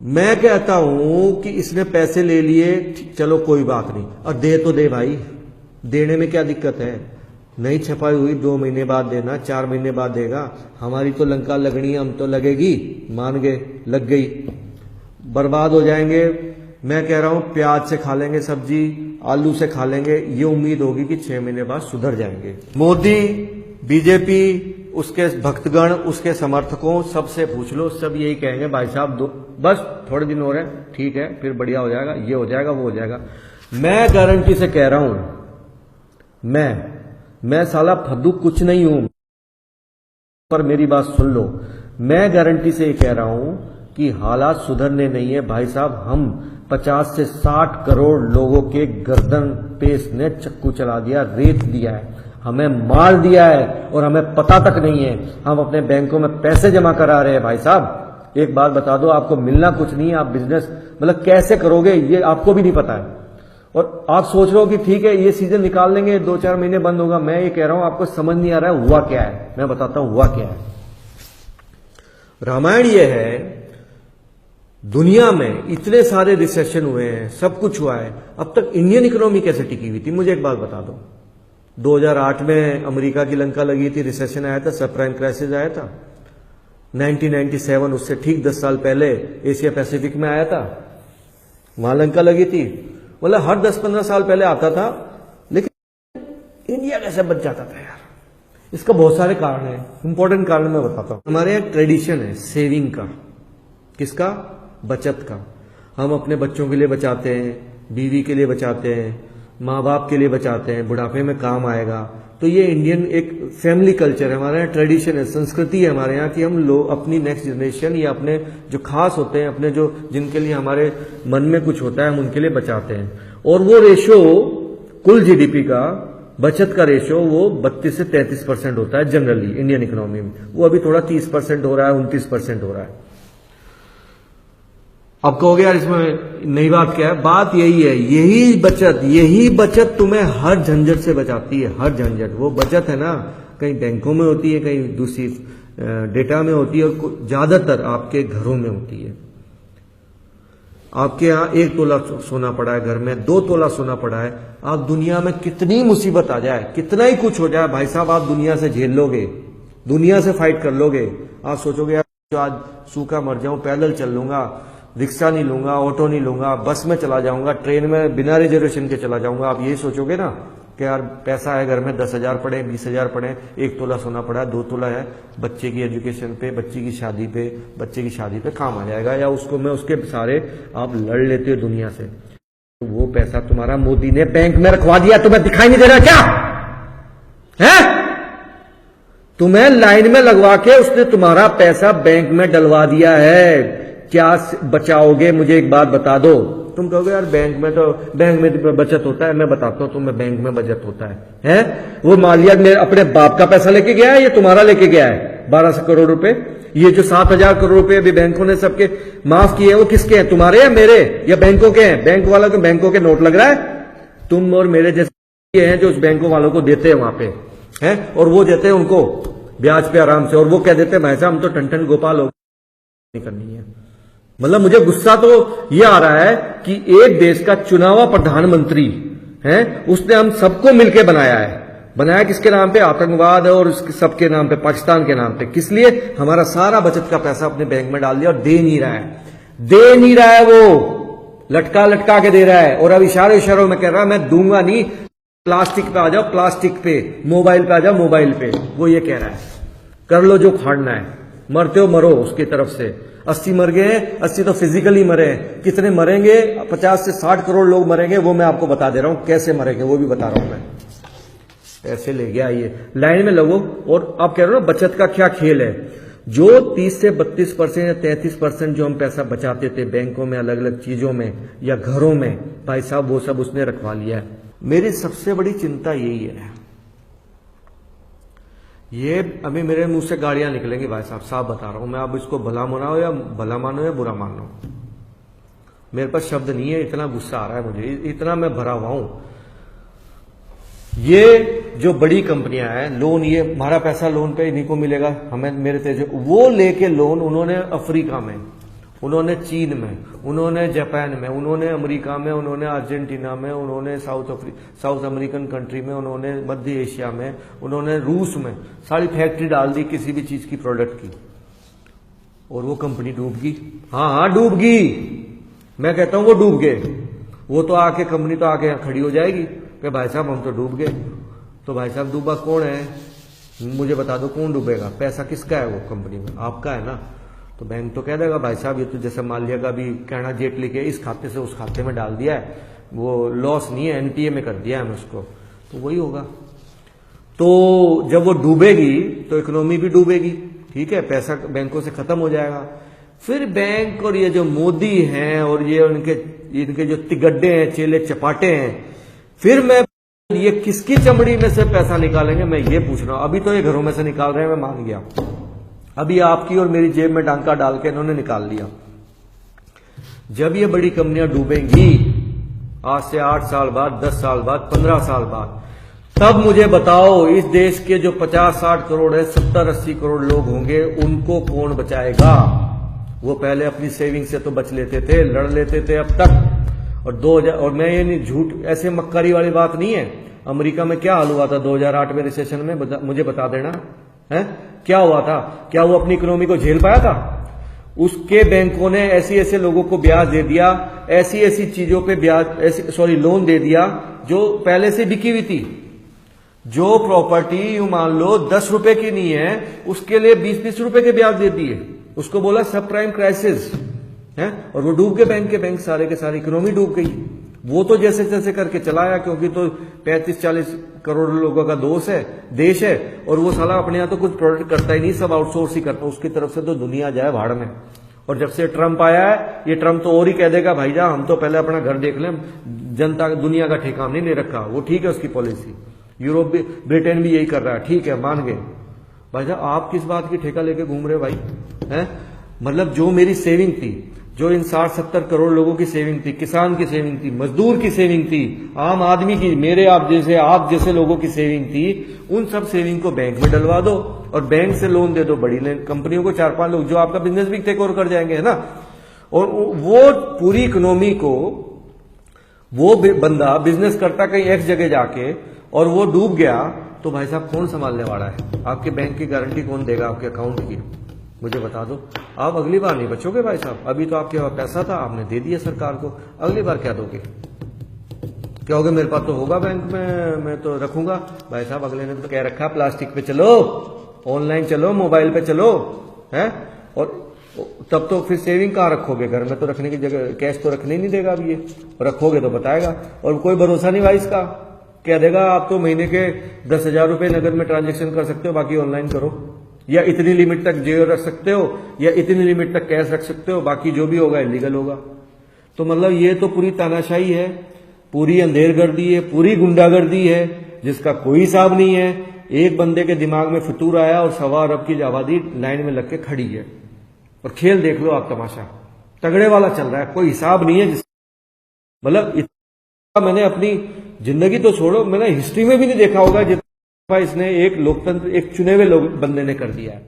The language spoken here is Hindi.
मैं कहता हूं कि इसने पैसे ले लिए, चलो कोई बात नहीं, और दे तो दे भाई, देने में क्या दिक्कत है? नहीं छपाई हुई 2 महीने बाद देना, 4 महीने बाद देगा। हमारी तो लंका लगनी है, हम तो लगेगी, मान गए, लग गई, बर्बाद हो जाएंगे। मैं कह रहा हूं प्याज से खा लेंगे सब्जी, आलू से खा लेंगे, ये उम्मीद होगी कि 6 महीने बाद सुधर जाएंगे। मोदी, बीजेपी, उसके भक्तगण, उसके समर्थकों, सबसे पूछ लो, सब यही कहेंगे भाई साहब बस थोड़े दिन हो रहे हैं, ठीक है, फिर बढ़िया हो जाएगा, ये हो जाएगा, वो हो जाएगा। मैं गारंटी से कह रहा हूं, मैं साला फद्दू कुछ नहीं हूं, पर मेरी बात सुन लो। मैं गारंटी से ये कह रहा हूं कि हालात सुधरने नहीं है भाई साहब। हम 50 से 60 करोड़ लोगों के गर्दन पे इसने चक्कू चला दिया, रेत दिया है, हमें मार दिया है, और हमें पता तक नहीं है। हम अपने बैंकों में पैसे जमा करा रहे हैं भाई साहब। एक बात बता दो, आपको मिलना कुछ नहीं है, आप बिजनेस मतलब कैसे करोगे ये आपको भी नहीं पता है, और आप सोच रहे हो कि ठीक है ये सीजन निकाल लेंगे, 2-4 महीने बंद होगा। मैं ये कह रहा हूं आपको समझ नहीं आ रहा है हुआ क्या है। मैं बताता हूं हुआ क्या है। रामायण ये है, दुनिया में इतने सारे रिसेशन हुए हैं, सब कुछ हुआ है, अब तक इंडियन इकोनॉमी कैसे टिकी हुई थी? मुझे एक बात बता दो। 2008 में अमेरिका की लंका लगी थी, रिसेशन आया था, सबप्राइम क्राइसिस आया था। 1997 उससे ठीक 10 साल पहले एशिया पैसिफिक में आया था, वहां लंका लगी थी। मतलब हर 10-15 साल पहले आता था, लेकिन इंडिया कैसे बच जाता था यार? इसका बहुत सारे कारण है, इंपॉर्टेंट कारण मैं बताता हूं। हमारे यहाँ ट्रेडिशन है सेविंग का। किसका? बचत का। हम अपने बच्चों के लिए बचाते हैं, बीवी के लिए बचाते हैं, माँ बाप के लिए बचाते हैं, बुढ़ापे में काम आएगा। तो ये इंडियन एक फैमिली कल्चर है, हमारे यहाँ ट्रेडिशन है, संस्कृति है हमारे यहाँ कि हम लोग अपनी नेक्स्ट जनरेशन या अपने जो खास होते हैं, अपने जो जिनके लिए हमारे मन में कुछ होता है, हम उनके लिए बचाते हैं। और वो रेशो कुल जीडीपी का, बचत का रेशो वो 32 से 33% होता है जनरली इंडियन इकोनॉमी में। वो अभी थोड़ा 30% हो रहा है, 29% हो रहा है। अब कहोगे यार इसमें नई बात क्या है? बात यही है, यही बचत तुम्हें हर झंझट से बचाती है, हर झंझट। वो बचत है ना, कहीं बैंकों में होती है, कहीं दूसरी डेटा में होती है, और ज्यादातर आपके घरों में होती है। आपके यहाँ 1 तोला सोना पड़ा है घर में, 2 तोला सोना पड़ा है, आप दुनिया में कितनी मुसीबत आ जाए, कितना ही कुछ हो जाए भाई साहब, आप दुनिया से झेल लोगे, दुनिया से फाइट कर लोगे। आप सोचोगे यार जो आज सूखा मर जाऊं, पैदल चल लूंगा, रिक्शा नहीं लूंगा, ऑटो नहीं लूंगा, बस में चला जाऊंगा, ट्रेन में बिना रिजर्वेशन के चला जाऊंगा। आप यही सोचोगे ना कि यार पैसा है घर में, 10,000 पड़े, 20,000 पड़े, 1 तोला सोना पड़ा है, 2 तोला है, बच्चे की एजुकेशन पे, बच्चे की शादी पे काम आ जाएगा, या उसको मैं उसके सारे आप लड़ लेते हो दुनिया से। तो वो पैसा तुम्हारा मोदी ने बैंक में रखवा दिया, तुम्हें दिखाई नहीं दे रहा क्या है? तुम्हें लाइन में लगवा के उसने तुम्हारा पैसा बैंक में डलवा दिया है। क्या बचाओगे? मुझे एक बात बता दो। तुम कहोगे यार बैंक में बचत होता है। मैं बताता हूं तुम्हें बैंक में बचत होता है? वो मालिया ने अपने बाप का पैसा लेके गया है, ये तुम्हारा लेके गया है 1200 करोड़ रुपए। ये जो 7,000 करोड़ रुपए अभी बैंकों ने सबके माफ किए, वो किसके हैं? तुम्हारे या मेरे या बैंकों के हैं? बैंक वालों के बैंकों के नोट लग रहा है। तुम और मेरे जैसे हैं जो उस बैंकों वालों को देते हैं वहां पे, है, और वो देते हैं उनको ब्याज पे आराम से, और वो क्या देते हैं? भाई साहब हम तो टन गोपाल हो, नहीं करनी है। मतलब मुझे गुस्सा तो ये आ रहा है कि एक देश का चुना हुआ प्रधानमंत्री है, उसने हम सबको मिलकर बनाया किसके नाम पे? आतंकवाद और सबके नाम पे, पाकिस्तान के नाम पे। किस लिए? हमारा सारा बचत का पैसा अपने बैंक में डाल दिया, और दे नहीं रहा है, वो लटका के दे रहा है। और अब इशारों में कह रहा है मैं दूंगा नहीं, प्लास्टिक पे आ जाओ, प्लास्टिक पे, मोबाइल पे आ जाओ, मोबाइल पे। वो ये कह रहा है कर लो जो फाड़ना है, मरते हो मरो उसकी तरफ से। 80 मर गए हैं, 80 तो फिजिकली मरे हैं, कितने मरेंगे? 50 से 60 करोड़ लोग मरेंगे, वो मैं आपको बता दे रहा हूं कैसे मरेंगे, वो भी बता रहा हूं मैं। ऐसे ले गया ये, लाइन में लगो। और आप कह रहे हो ना बचत का क्या खेल है? जो 30 से 32% या 33% जो हम पैसा बचाते थे बैंकों में, अलग अलग चीजों में या घरों में, भाई साहब वो सब उसने रखवा लिया है। मेरी सबसे बड़ी चिंता यही है, ये अभी मेरे मुंह से गाड़ियां निकलेंगी भाई साहब, साफ बता रहा हूं मैं। अब इसको भला मानो या बुरा मानो, मेरे पास शब्द नहीं है, इतना गुस्सा आ रहा है मुझे, इतना मैं भरा हुआ हूं। ये जो बड़ी कंपनियां हैं, लोन, ये हमारा पैसा लोन पे इन्हीं को मिलेगा, हमें मेरे तेज, वो लेके लोन उन्होंने अफ्रीका में उन्होंने चीन में, उन्होंने जापान में, उन्होंने अमेरिका में, उन्होंने अर्जेंटीना में, उन्होंने साउथ अमेरिकन कंट्री में, उन्होंने मध्य एशिया में, उन्होंने रूस में सारी फैक्ट्री डाल दी किसी भी चीज की प्रोडक्ट की, और वो कंपनी डूब गई। हाँ डूब गई, मैं कहता हूं वो डूब गए। वो तो आके कंपनी तो आके खड़ी हो जाएगी कि भाई साहब हम तो डूब गए। तो भाई साहब डूबा कौन है, मुझे बता दो कौन डूबेगा, पैसा किसका है वो कंपनी में, आपका है ना। तो बैंक तो कह देगा भाई साहब ये तो जैसे माल्या का भी कहना जेटली के इस खाते से उस खाते में डाल दिया है, वो लॉस नहीं है, एनपीए में कर दिया है उसको, तो वही होगा। तो जब वो डूबेगी तो इकोनॉमी भी डूबेगी, ठीक है, पैसा बैंकों से खत्म हो जाएगा। फिर बैंक और ये जो मोदी हैं और ये इनके जो तिगड्डे हैं, चेले चपाटे हैं, फिर मैं ये किसकी चमड़ी में से पैसा निकालेंगे, मैं ये पूछ रहा हूं। अभी तो ये घरों में से निकाल रहे हैं, मैं मान गया, अभी आपकी और मेरी जेब में डांका डाल के इन्होंने निकाल लिया। जब ये बड़ी कंपनियां डूबेंगी आज से 8 साल बाद, 10 साल बाद, 15 साल बाद, तब मुझे बताओ इस देश के जो 50-60 करोड़ है, 70-80 करोड़ लोग होंगे, उनको कौन बचाएगा। वो पहले अपनी सेविंग से तो बच लेते थे, लड़ लेते थे अब तक। और मैं ये नहीं झूठ ऐसे मक्कारी वाली बात नहीं है। अमेरिका में क्या हाल हुआ था 2008 में रिसेशन में, मुझे बता देना है क्या हुआ था। क्या वो अपनी इकोनॉमी को झेल पाया था। उसके बैंकों ने ऐसे ऐसे लोगों को ब्याज दे दिया, ऐसी ऐसी चीजों पे ब्याज लोन दे दिया जो पहले से बिकी हुई थी। जो प्रॉपर्टी यू मान लो 10 रुपए की नहीं है, उसके लिए 20-20 रुपए के ब्याज दे दिए। उसको बोला सब प्राइम क्राइसिस है, और वो डूब गए बैंक के बैंक, सारे के सारी इकोनॉमी डूब गई। वो तो जैसे जैसे करके चलाया, क्योंकि तो 35-40 करोड़ लोगों का देश है, और वो साला अपने यहाँ तो कुछ प्रोडक्ट करता ही नहीं, सब आउटसोर्स ही करता। उसकी तरफ से तो दुनिया जाए भाड़ में। और जब से ट्रंप आया है, ये ट्रंप तो और ही कह देगा भाई जा हम तो पहले अपना घर देख लें, जनता दुनिया का ठेका नहीं ले रखा। वो ठीक है उसकी पॉलिसी, यूरोप भी, ब्रिटेन भी यही कर रहा है, ठीक है मान गए। भाई साहब आप किस बात की ठेका लेके घूम रहे हो भाई, हैं? मतलब जो मेरी सेविंग थी, जो इन 60-70 करोड़ लोगों की सेविंग थी, किसान की सेविंग थी, मजदूर की सेविंग थी, आम आदमी की, मेरे आप जैसे लोगों की सेविंग थी, उन सब सेविंग को बैंक में डलवा दो और बैंक से लोन दे दो बड़ी कंपनियों को, 4-5 लोग जो आपका बिजनेस भी टेक ओवर कर जाएंगे, है ना। और वो पूरी इकोनॉमी को वो बंदा बिजनेस करता कहीं एक जगह जाके और वो डूब गया, तो भाई साहब कौन संभालने वाला है। आपके बैंक की गारंटी कौन देगा आपके अकाउंट की, मुझे बता दो। आप अगली बार नहीं बचोगे भाई साहब। अभी तो आपके पास पैसा था, आपने दे दिया सरकार को, अगली बार क्या दोगे, क्या होगा, मेरे पास तो होगा बैंक में, मैं तो रखूंगा। भाई साहब अगले ने तो कह रखा प्लास्टिक पे चलो, ऑनलाइन चलो, मोबाइल पे चलो, है। और तब तो फिर सेविंग कहाँ रखोगे, घर में तो रखने की जगह कैश तो रखने ही नहीं देगा अब ये, रखोगे तो बताएगा। और कोई भरोसा नहीं भाई इसका, कह देगा आप तो महीने के 10,000 रुपए नगद में ट्रांजेक्शन कर सकते हो, बाकी ऑनलाइन करो, या इतनी लिमिट तक जेब रख सकते हो, या इतनी लिमिट तक कैश रख सकते हो, बाकी जो भी होगा इलीगल होगा। तो मतलब ये तो पूरी तानाशाही है, पूरी अंधेरगर्दी है, पूरी गुंडागर्दी है, जिसका कोई हिसाब नहीं है। एक बंदे के दिमाग में फितूर आया और 1.25 अरब की आबादी लाइन में लग के खड़ी है, और खेल देख लो आप, तमाशा तगड़े वाला चल रहा है, कोई हिसाब नहीं है। मतलब इतना मैंने अपनी जिंदगी तो छोड़ो, मैंने हिस्ट्री में भी नहीं देखा होगा जितना इसने एक लोकतंत्र, एक चुने हुए लोग बंदे ने कर दिया है।